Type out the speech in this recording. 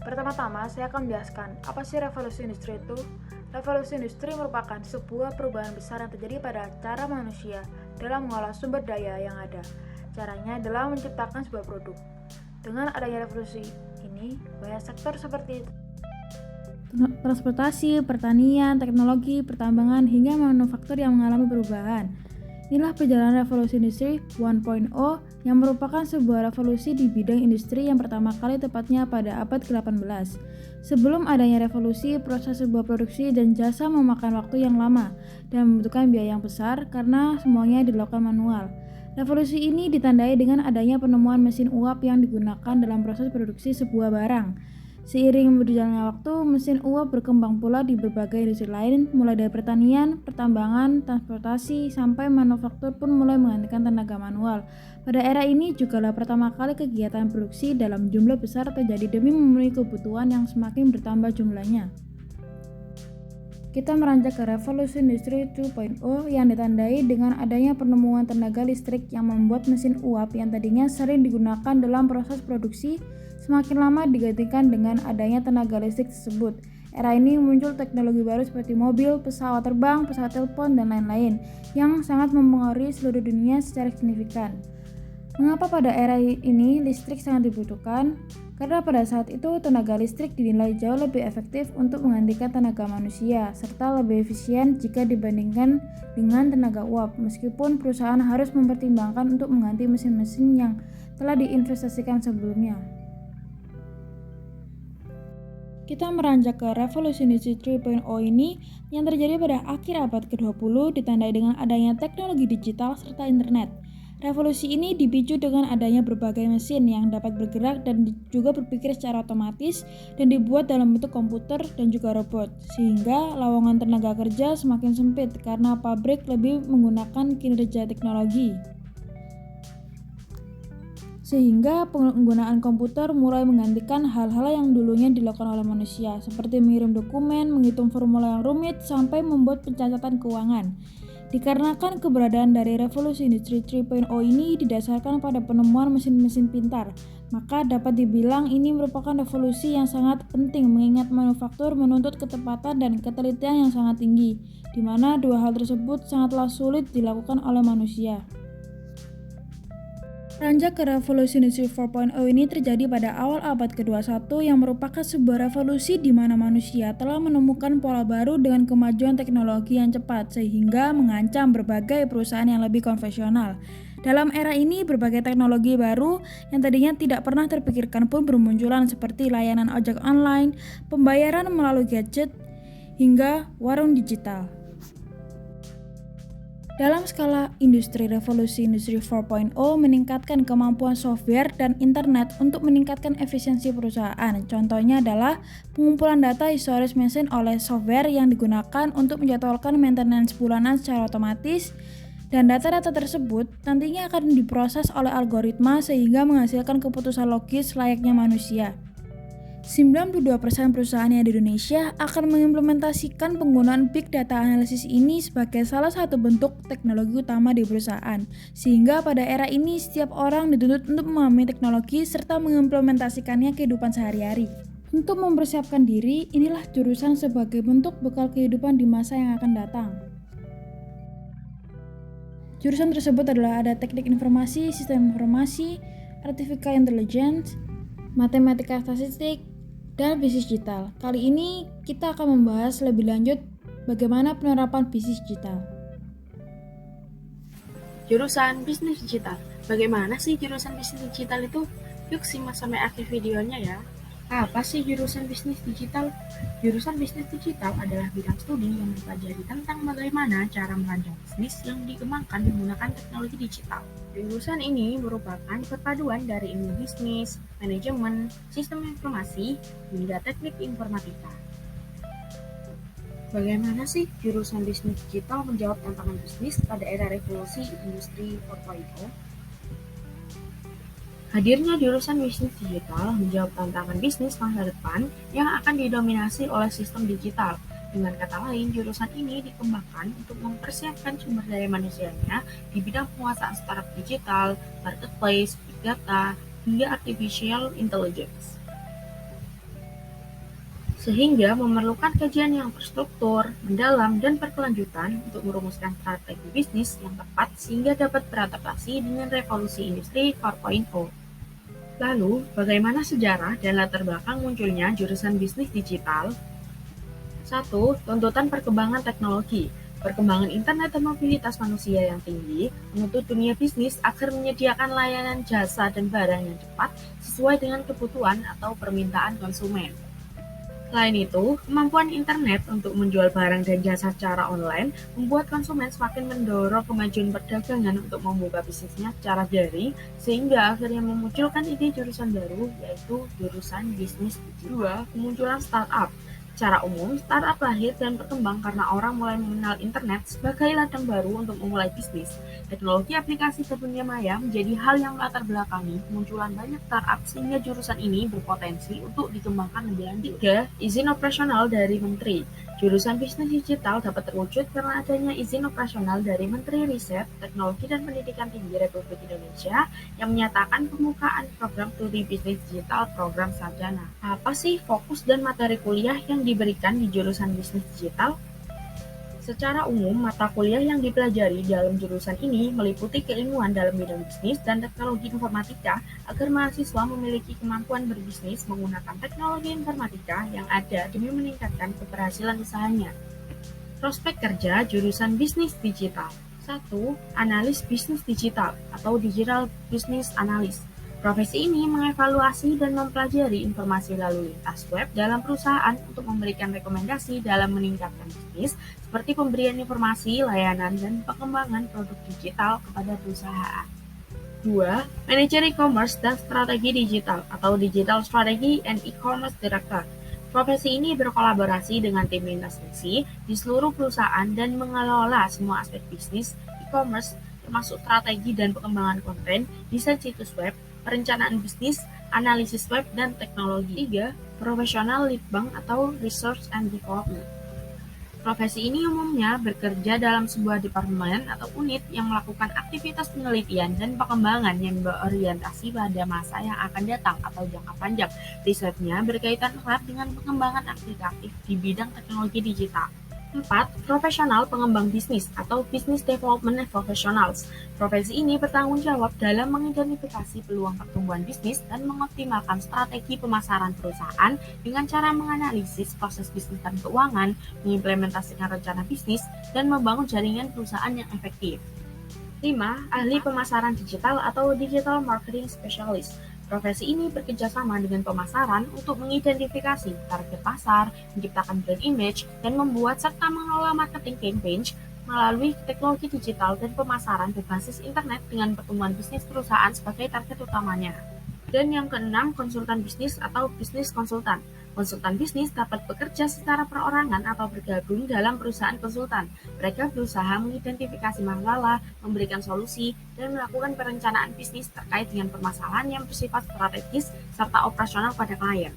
Pertama-tama, saya akan menjelaskan apa sih revolusi industri itu. Revolusi industri merupakan sebuah perubahan besar yang terjadi pada cara manusia dalam mengolah sumber daya yang ada. Caranya adalah menciptakan sebuah produk. Dengan adanya revolusi ini, banyak sektor seperti transportasi, pertanian, teknologi, pertambangan, hingga manufaktur yang mengalami perubahan. Inilah perjalanan revolusi industri 1.0 yang merupakan sebuah revolusi di bidang industri yang pertama kali tepatnya pada abad ke-18. Sebelum adanya revolusi, proses sebuah produksi dan jasa memakan waktu yang lama dan membutuhkan biaya yang besar karena semuanya dilakukan manual. Revolusi ini ditandai dengan adanya penemuan mesin uap yang digunakan dalam proses produksi sebuah barang. Seiring berjalannya waktu, mesin uap berkembang pula di berbagai industri lain, mulai dari pertanian, pertambangan, transportasi, sampai manufaktur pun mulai menggantikan tenaga manual. Pada era ini jugalah pertama kali kegiatan produksi dalam jumlah besar terjadi demi memenuhi kebutuhan yang semakin bertambah jumlahnya. Kita meranjak ke revolusi industri 2.0 yang ditandai dengan adanya penemuan tenaga listrik yang membuat mesin uap yang tadinya sering digunakan dalam proses produksi semakin lama digantikan dengan adanya tenaga listrik tersebut. Era ini muncul teknologi baru seperti mobil, pesawat terbang, pesawat telepon, dan lain-lain yang sangat mempengaruhi seluruh dunia secara signifikan. Mengapa pada era ini listrik sangat dibutuhkan? Karena pada saat itu tenaga listrik dinilai jauh lebih efektif untuk menggantikan tenaga manusia, serta lebih efisien jika dibandingkan dengan tenaga uap, meskipun perusahaan harus mempertimbangkan untuk mengganti mesin-mesin yang telah diinvestasikan sebelumnya. Kita meranjak ke revolusi industri 3.0 ini yang terjadi pada akhir abad ke-20 ditandai dengan adanya teknologi digital serta internet. Revolusi ini dipicu dengan adanya berbagai mesin yang dapat bergerak dan juga berpikir secara otomatis dan dibuat dalam bentuk komputer dan juga robot, sehingga lowongan tenaga kerja semakin sempit karena pabrik lebih menggunakan kinerja teknologi. Sehingga penggunaan komputer mulai menggantikan hal-hal yang dulunya dilakukan oleh manusia, seperti mengirim dokumen, menghitung formula yang rumit, sampai membuat pencatatan keuangan. Dikarenakan keberadaan dari revolusi industri 3.0 ini didasarkan pada penemuan mesin-mesin pintar, maka dapat dibilang ini merupakan revolusi yang sangat penting mengingat manufaktur menuntut ketepatan dan ketelitian yang sangat tinggi, di mana dua hal tersebut sangatlah sulit dilakukan oleh manusia. Ranjak ke revolusi industri 4.0 ini terjadi pada awal abad ke-21 yang merupakan sebuah revolusi di mana manusia telah menemukan pola baru dengan kemajuan teknologi yang cepat sehingga mengancam berbagai perusahaan yang lebih konvensional. Dalam era ini, berbagai teknologi baru yang tadinya tidak pernah terpikirkan pun bermunculan seperti layanan ojek online, pembayaran melalui gadget, hingga warung digital. Dalam skala industri, revolusi industri 4.0 meningkatkan kemampuan software dan internet untuk meningkatkan efisiensi perusahaan. Contohnya adalah pengumpulan data historis mesin oleh software yang digunakan untuk menjadwalkan maintenance bulanan secara otomatis, dan data-data tersebut nantinya akan diproses oleh algoritma sehingga menghasilkan keputusan logis layaknya manusia. 92% perusahaan yang di Indonesia akan mengimplementasikan penggunaan Big Data Analysis ini sebagai salah satu bentuk teknologi utama di perusahaan. Sehingga pada era ini setiap orang dituntut untuk memahami teknologi serta mengimplementasikannya kehidupan sehari-hari. Untuk mempersiapkan diri, inilah jurusan sebagai bentuk bekal kehidupan di masa yang akan datang. Jurusan tersebut adalah ada teknik informasi, sistem informasi, artificial intelligence, matematika statistik, dan bisnis digital. Kali ini kita akan membahas lebih lanjut bagaimana penerapan bisnis digital. Jurusan bisnis digital. Bagaimana sih jurusan bisnis digital itu? Yuk simak sampai akhir videonya ya. Apa sih jurusan bisnis digital? Jurusan bisnis digital adalah bidang studi yang mempelajari tentang bagaimana cara merancang bisnis yang dikembangkan menggunakan teknologi digital. Jurusan ini merupakan perpaduan dari ilmu bisnis, manajemen, sistem informasi, hingga teknik informatika. Bagaimana sih jurusan bisnis digital menjawab tantangan bisnis pada era revolusi industri 4.0? Hadirnya jurusan bisnis digital menjawab tantangan bisnis masa depan yang akan didominasi oleh sistem digital. Dengan kata lain, jurusan ini dikembangkan untuk mempersiapkan sumber daya manusianya di bidang penguasaan startup digital, marketplace, big data, hingga artificial intelligence. sehingga memerlukan kajian yang terstruktur, mendalam, dan berkelanjutan untuk merumuskan strategi bisnis yang tepat sehingga dapat beradaptasi dengan revolusi industri 4.0. Lalu, bagaimana sejarah dan latar belakang munculnya jurusan bisnis digital? 1. Tuntutan perkembangan teknologi. Perkembangan internet dan mobilitas manusia yang tinggi menuntut dunia bisnis agar menyediakan layanan jasa dan barang yang cepat sesuai dengan kebutuhan atau permintaan konsumen. Selain itu, kemampuan internet untuk menjual barang dan jasa secara online membuat konsumen semakin mendorong kemajuan perdagangan untuk membuka bisnisnya secara daring, sehingga akhirnya memunculkan ide jurusan baru, yaitu jurusan bisnis digital. 2. Kemunculan startup. Secara umum, startup lahir dan berkembang karena orang mulai mengenal internet sebagai ladang baru untuk memulai bisnis. Teknologi aplikasi ke dunia maya menjadi hal yang melatar belakangi kemunculan banyak startup sehingga jurusan ini berpotensi untuk dikembangkan lebih lanjut. 3. Izin operasional dari Menteri. Jurusan bisnis digital dapat terwujud karena adanya izin operasional dari Menteri Riset, Teknologi dan Pendidikan Tinggi Republik Indonesia yang menyatakan pembukaan program studi bisnis digital program sarjana. Apa sih fokus dan materi kuliah yang diberikan di jurusan bisnis digital? Secara umum, mata kuliah yang dipelajari dalam jurusan ini meliputi keilmuan dalam bidang bisnis dan teknologi informatika agar mahasiswa memiliki kemampuan berbisnis menggunakan teknologi informatika yang ada demi meningkatkan keberhasilan usahanya. Prospek kerja jurusan bisnis digital. 1. Analis bisnis digital atau Digital Business Analyst. Profesi ini mengevaluasi dan mempelajari informasi lalu lintas web dalam perusahaan untuk memberikan rekomendasi dalam meningkatkan bisnis, seperti pemberian informasi, layanan, dan pengembangan produk digital kepada perusahaan. 2. Manajer e-commerce dan strategi digital atau Digital Strategy and E-commerce Director. Profesi ini berkolaborasi dengan tim lintas fungsi di seluruh perusahaan dan mengelola semua aspek bisnis e-commerce termasuk strategi dan pengembangan konten, desain situs web, perencanaan bisnis, analisis web, dan teknologi. 3. Profesional lead bank atau Research and Development. Profesi ini umumnya bekerja dalam sebuah departemen atau unit yang melakukan aktivitas penelitian dan pengembangan yang berorientasi pada masa yang akan datang atau jangka panjang. Risetnya berkaitan erat dengan pengembangan aplikatif di bidang teknologi digital. 4. Profesional pengembang bisnis atau Business Development Professionals. Profesi ini bertanggung jawab dalam mengidentifikasi peluang pertumbuhan bisnis dan mengoptimalkan strategi pemasaran perusahaan dengan cara menganalisis proses bisnis dan keuangan, mengimplementasikan rencana bisnis, dan membangun jaringan perusahaan yang efektif. 5. Ahli pemasaran digital atau Digital Marketing Specialist. Profesi ini bekerjasama dengan pemasaran untuk mengidentifikasi target pasar, menciptakan brand image, dan membuat serta mengelola marketing campaign melalui teknologi digital dan pemasaran berbasis internet dengan pertumbuhan bisnis perusahaan sebagai target utamanya. Dan yang keenam, konsultan bisnis atau bisnis konsultan. Konsultan bisnis dapat bekerja secara perorangan atau bergabung dalam perusahaan konsultan. Mereka berusaha mengidentifikasi masalah, memberikan solusi, dan melakukan perencanaan bisnis terkait dengan permasalahan yang bersifat strategis serta operasional pada klien.